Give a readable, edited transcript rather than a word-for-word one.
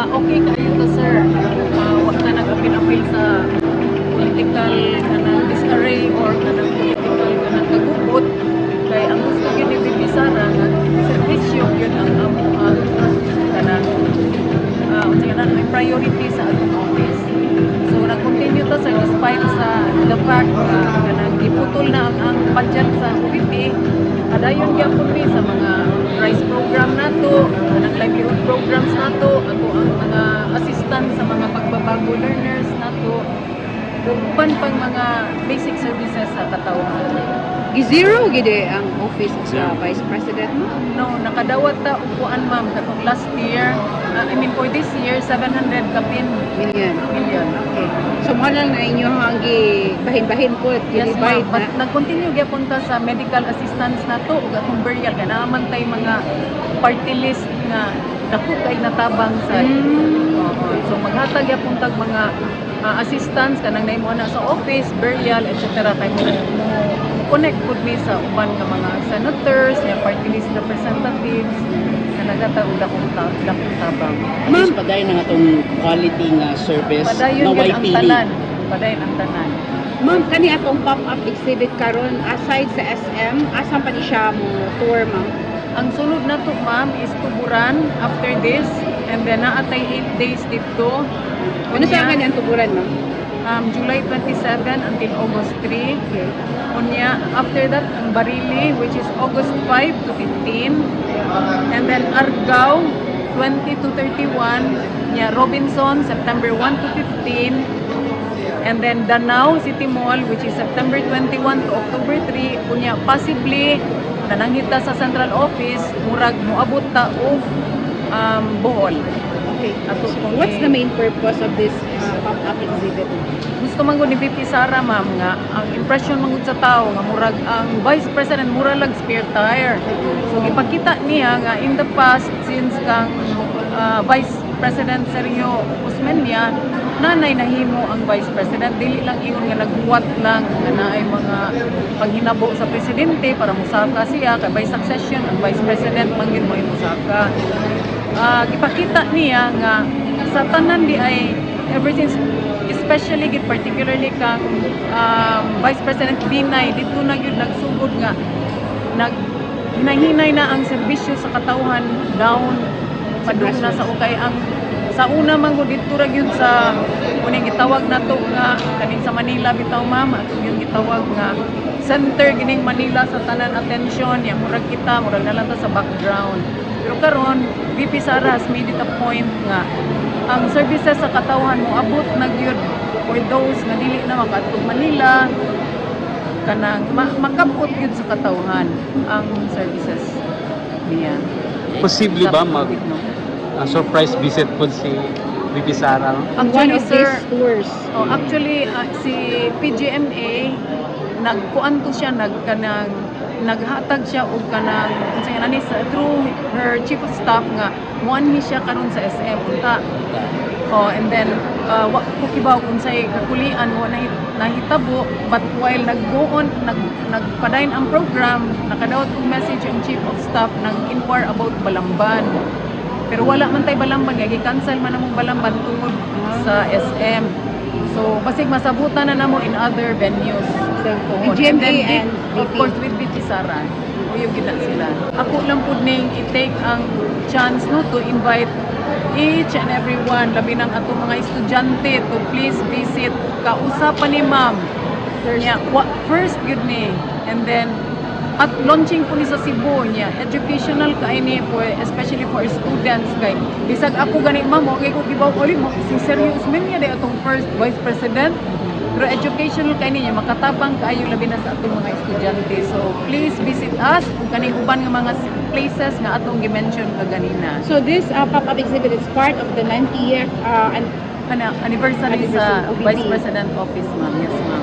Okay kayo to sir. Wag ka nag-apil-apil sa political kanang disarray or kanang political kanang kagubot. Kay ang gusto gyud ni Bibi Sara nga servisyo gyud ang amo ang kanang unsa nga may priority sa atong office. So nag-continue to sir despite sa the fact nga kanang giputol na ang budget sa OVP. Adayon gyapon mi sa mga rice program nato, kanang livelihood programs nato, ato ang mga assistant sa mga pagbabago learners nato, uban pang mga basic services sa katawhan. Gizero gide ang office sa Vice President mo? No, nakadawat ta upuan ma'am katong last year, for this year 700 kapin Million. million. Okay. So mo lang na inyo ang bahin-bahin po, Yes divide ma'am, but na. nag-continue gyapon ta sa medical assistance nato ug atong burial kay naaman tay mga party list nga dako kay natabang sa Oo. So maghatag gyapon tag mga assistance kanang nahimo na sa office, burial, etc. kay mo connect pud mi sa uban nga mga senators, nga party list representatives nga nagatag dakong tabang. Ma'am, padayon na nga itong quality nga service Padayon na gyud ang YPD. tanan. Padayon ang tanan. Ma'am, kani atong pop-up exhibit karon aside sa SM, asan pa ni siya mo tour, ma'am? Ang sunod na to ma'am is Tuburan after this and then naatay 8 days dito. Ano sa kanyang tuburan, ma'am? July 27 until August 3. Okay. Unya, after that, ang Barili, which is August 5 to 15. And then Argao, 20 to 31. Nya, Robinson, September 1 to 15. And then Danao City Mall, which is September 21 to October 3. Unya, possibly, nananghita sa central office, murag moabot ta og Bohol. Okay. Ato So, pong what's the main purpose of this pop-up exhibit? gusto man gud ni VP Sara ma'am nga ang impression man gud sa tao nga murag ang Vice President mura lang spare tire. So ipakita niya nga in the past since kang Vice President Sergio Osmeña nanay nahimo ang Vice President dili lang ingon nga nagbuwat lang nga naay mga panghinabo sa presidente para musaka siya kay by succession ang Vice President man gyud mo musaka. Ipakita niya nga sa tanan di ay ever since especially gid particularly kang Vice President Binay dito na gyud nagsugod nga hinahinay na ang serbisyo sa katawhan down padung na sa ukay ang sa una man gud dito ra gyud sa uning gitawag nato nga kaning sa Manila bitaw ma'am ato yung gitawag nga center gining Manila sa tanan atensyon ya murag kita murag na lang ta sa background. Pero karon VP Sara has made it a point nga ang services sa katawhan mo abot na gyud for those nga dili na makaadtog Manila kanang makabot gyud sa katawhan ang services niya. Posible ba mag Public, no? surprise visit po si VP Sara? No? Ang one Actually of sir, these tours. actually si PGMA nagkuan to siya naghatag siya og kanang unsa nga nani sa through her chief of staff nga muanhi siya karon sa SM unta. And then wa ko kibaw kung say kakulian mo nahitabo but while nag-go-on nagpadayon ang program nakadawat og message ang chief of staff nag-inquire about Balamban. Pero wala man tay Balamban kay gi-cancel man among Balamban tungod sa SM. So basig masabutan na namo in other venues. With GMA and of VP. course with VP Sara. Uyog gid na sila. Ako lang pud ning i-take ang chance no to invite each and everyone labi ng ato mga estudyante to please visit kausapan ni ma'am. First good ni and then at launching po ni sa Cebu niya educational kaini for especially for students kay bisag ako gani ma'am okay ko gibaw uli mo si Sergio Osmeña day atong first vice president pero educational kaini niya makatabang kaayo labi na sa atong mga estudyante so please visit us kung kaning uban nga mga places nga atong gi-mention kaganina. So this pop-up exhibit is part of the 90th Anniversary sa OVP. Vice President Office ma'am. Yes ma'am.